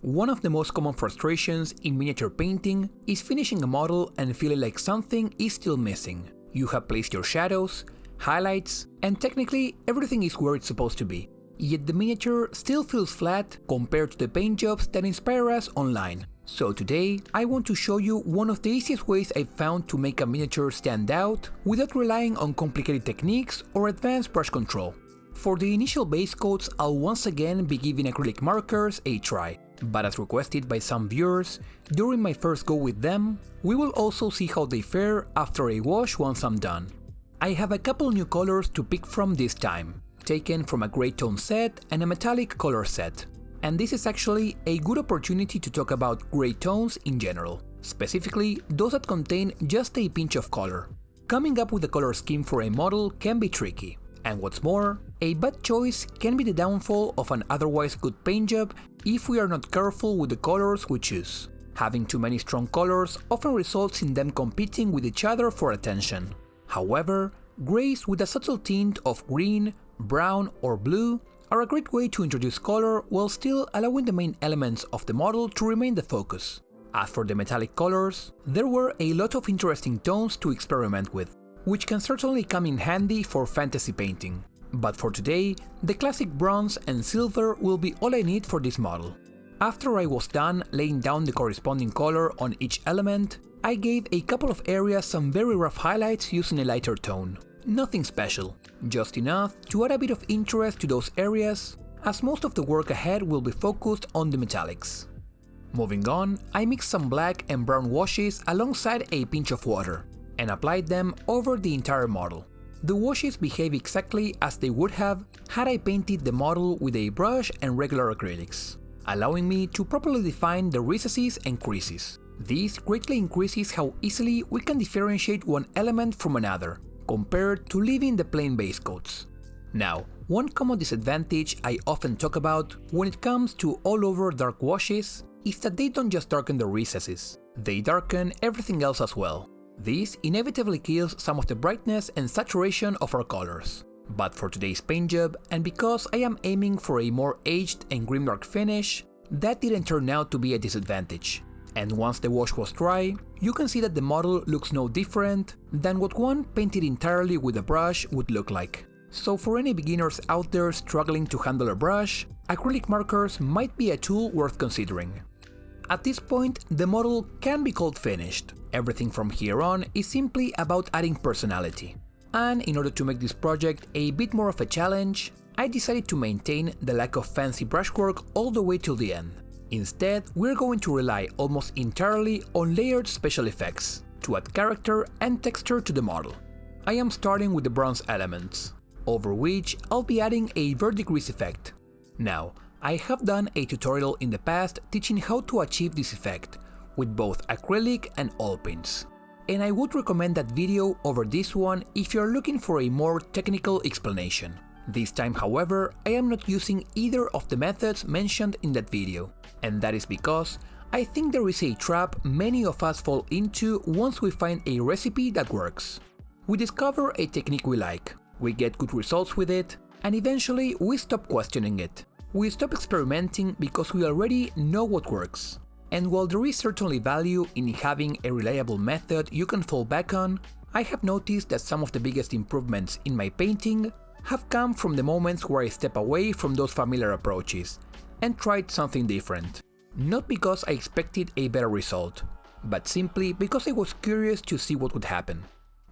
One of the most common frustrations in miniature painting is finishing a model and feeling like something is still missing. You have placed your shadows, highlights, and technically everything is where it's supposed to be. Yet the miniature still feels flat compared to the paint jobs that inspire us online. So today, I want to show you one of the easiest ways I've found to make a miniature stand out without relying on complicated techniques or advanced brush control. For the initial base coats, I'll once again be giving acrylic markers a try, but as requested by some viewers, during my first go with them, we will also see how they fare after a wash once I'm done. I have a couple new colors to pick from this time, taken from a grey tone set and a metallic color set. And this is actually a good opportunity to talk about grey tones in general, specifically those that contain just a pinch of color. Coming up with a color scheme for a model can be tricky, and what's more, a bad choice can be the downfall of an otherwise good paint job if we are not careful with the colors we choose. Having too many strong colors often results in them competing with each other for attention. However, greys with a subtle tint of green, brown or blue are a great way to introduce color while still allowing the main elements of the model to remain the focus. As for the metallic colors, there were a lot of interesting tones to experiment with, which can certainly come in handy for fantasy painting. But for today, the classic bronze and silver will be all I need for this model. After I was done laying down the corresponding color on each element, I gave a couple of areas some very rough highlights using a lighter tone. Nothing special, just enough to add a bit of interest to those areas, as most of the work ahead will be focused on the metallics. Moving on, I mixed some black and brown washes alongside a pinch of water, and applied them over the entire model. The washes behave exactly as they would have had I painted the model with a brush and regular acrylics, allowing me to properly define the recesses and creases. This greatly increases how easily we can differentiate one element from another, compared to leaving the plain base coats. Now, one common disadvantage I often talk about when it comes to all-over dark washes is that they don't just darken the recesses, they darken everything else as well. This inevitably kills some of the brightness and saturation of our colors. But for today's paint job, and because I am aiming for a more aged and grimdark finish, that didn't turn out to be a disadvantage. And once the wash was dry, you can see that the model looks no different than what one painted entirely with a brush would look like. So for any beginners out there struggling to handle a brush, acrylic markers might be a tool worth considering. At this point, the model can be called finished. Everything from here on is simply about adding personality. And in order to make this project a bit more of a challenge, I decided to maintain the lack of fancy brushwork all the way till the end. Instead, we're going to rely almost entirely on layered special effects to add character and texture to the model. I am starting with the bronze elements, over which I'll be adding a verdigris effect. Now, I have done a tutorial in the past teaching how to achieve this effect, with both acrylic and oil paints, and I would recommend that video over this one if you're looking for a more technical explanation. This time, however, I am not using either of the methods mentioned in that video, and that is because I think there is a trap many of us fall into once we find a recipe that works. We discover a technique we like, we get good results with it, and eventually we stop questioning it. We stop experimenting because we already know what works. And while there is certainly value in having a reliable method you can fall back on, I have noticed that some of the biggest improvements in my painting have come from the moments where I step away from those familiar approaches and tried something different. Not because I expected a better result, but simply because I was curious to see what would happen.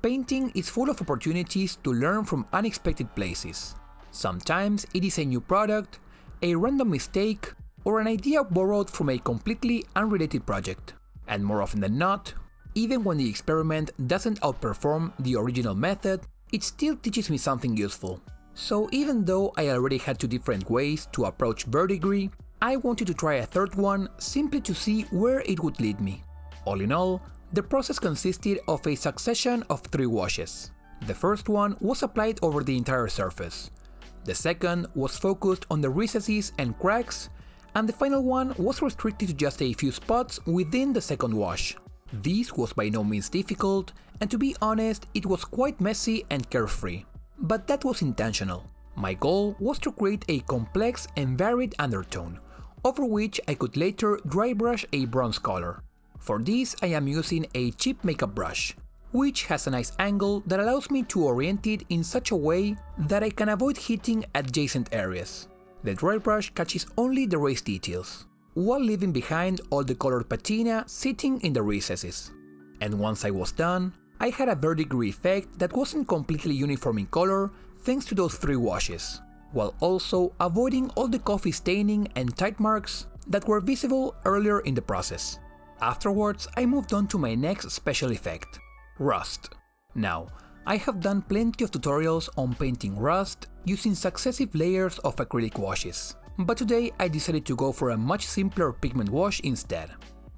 Painting is full of opportunities to learn from unexpected places. Sometimes it is a new product, a random mistake, or an idea borrowed from a completely unrelated project. And more often than not, even when the experiment doesn't outperform the original method, it still teaches me something useful. So even though I already had 2 different ways to approach verdigris, I wanted to try a third one simply to see where it would lead me. All in all, the process consisted of a succession of 3 washes. The first one was applied over the entire surface. The second was focused on the recesses and cracks, and the final one was restricted to just a few spots within the second wash. This was by no means difficult, and to be honest, it was quite messy and carefree. But that was intentional. My goal was to create a complex and varied undertone, over which I could later dry brush a bronze color. For this I am using a cheap makeup brush, which has a nice angle that allows me to orient it in such a way that I can avoid hitting adjacent areas. The dry brush catches only the raised details, while leaving behind all the colored patina sitting in the recesses. And once I was done, I had a verdigris effect that wasn't completely uniform in color thanks to those 3 washes, while also avoiding all the coffee staining and tite marks that were visible earlier in the process. Afterwards, I moved on to my next special effect, rust. Now, I have done plenty of tutorials on painting rust using successive layers of acrylic washes, but today I decided to go for a much simpler pigment wash instead.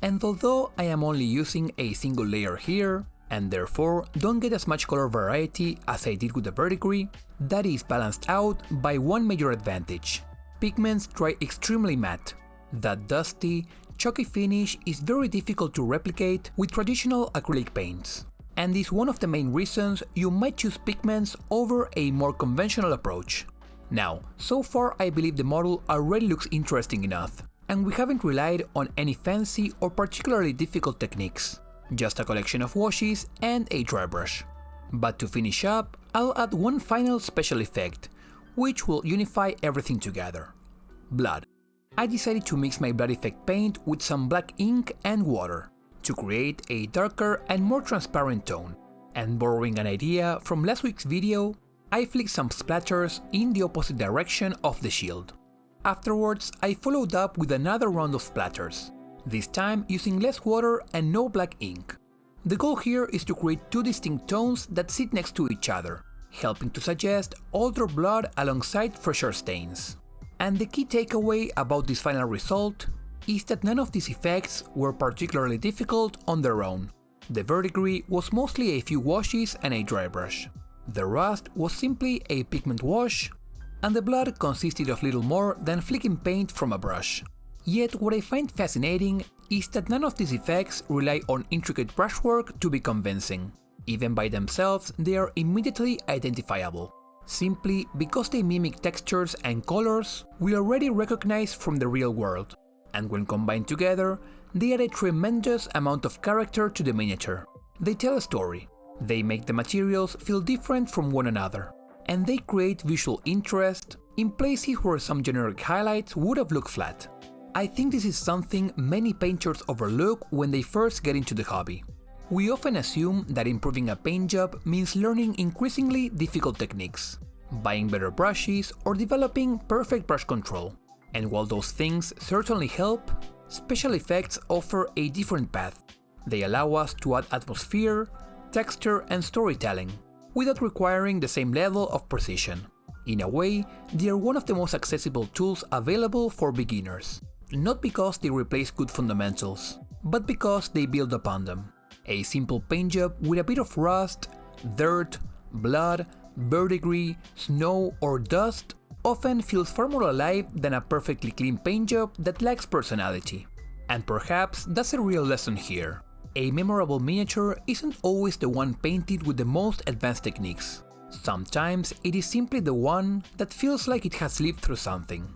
And although I am only using a single layer here, and therefore don't get as much color variety as I did with the verdigris, that is balanced out by one major advantage: pigments dry extremely matte. That dusty, chalky finish is very difficult to replicate with traditional acrylic paints, and is one of the main reasons you might choose pigments over a more conventional approach. Now, so far I believe the model already looks interesting enough, and we haven't relied on any fancy or particularly difficult techniques, just a collection of washes and a dry brush. But to finish up, I'll add one final special effect, which will unify everything together: blood. I decided to mix my blood effect paint with some black ink and water to create a darker and more transparent tone, and borrowing an idea from last week's video, I flicked some splatters in the opposite direction of the shield. Afterwards, I followed up with another round of splatters, this time using less water and no black ink. The goal here is to create 2 distinct tones that sit next to each other, helping to suggest older blood alongside fresher stains. And the key takeaway about this final result is that none of these effects were particularly difficult on their own. The verdigris was mostly a few washes and a dry brush. The rust was simply a pigment wash, and the blood consisted of little more than flicking paint from a brush. Yet what I find fascinating is that none of these effects rely on intricate brushwork to be convincing. Even by themselves, they are immediately identifiable, simply because they mimic textures and colors we already recognize from the real world, and when combined together, they add a tremendous amount of character to the miniature. They tell a story, they make the materials feel different from one another, and they create visual interest in places where some generic highlights would have looked flat. I think this is something many painters overlook when they first get into the hobby. We often assume that improving a paint job means learning increasingly difficult techniques, buying better brushes, or developing perfect brush control. And while those things certainly help, special effects offer a different path. They allow us to add atmosphere, texture, and storytelling, without requiring the same level of precision. In a way, they are one of the most accessible tools available for beginners. Not because they replace good fundamentals, but because they build upon them. A simple paint job with a bit of rust, dirt, blood, verdigris, snow, or dust often feels far more alive than a perfectly clean paint job that lacks personality. And perhaps that's a real lesson here. A memorable miniature isn't always the one painted with the most advanced techniques. Sometimes it is simply the one that feels like it has lived through something.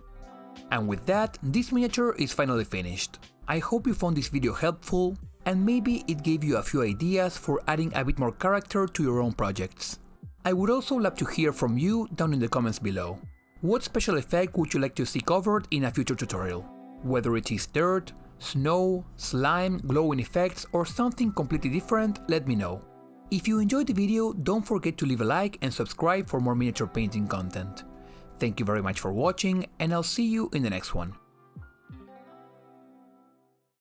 And with that, this miniature is finally finished. I hope you found this video helpful, and maybe it gave you a few ideas for adding a bit more character to your own projects. I would also love to hear from you down in the comments below. What special effect would you like to see covered in a future tutorial? Whether it is dirt, snow, slime, glowing effects, or something completely different, let me know. If you enjoyed the video, don't forget to leave a like and subscribe for more miniature painting content. Thank you very much for watching, and I'll see you in the next one.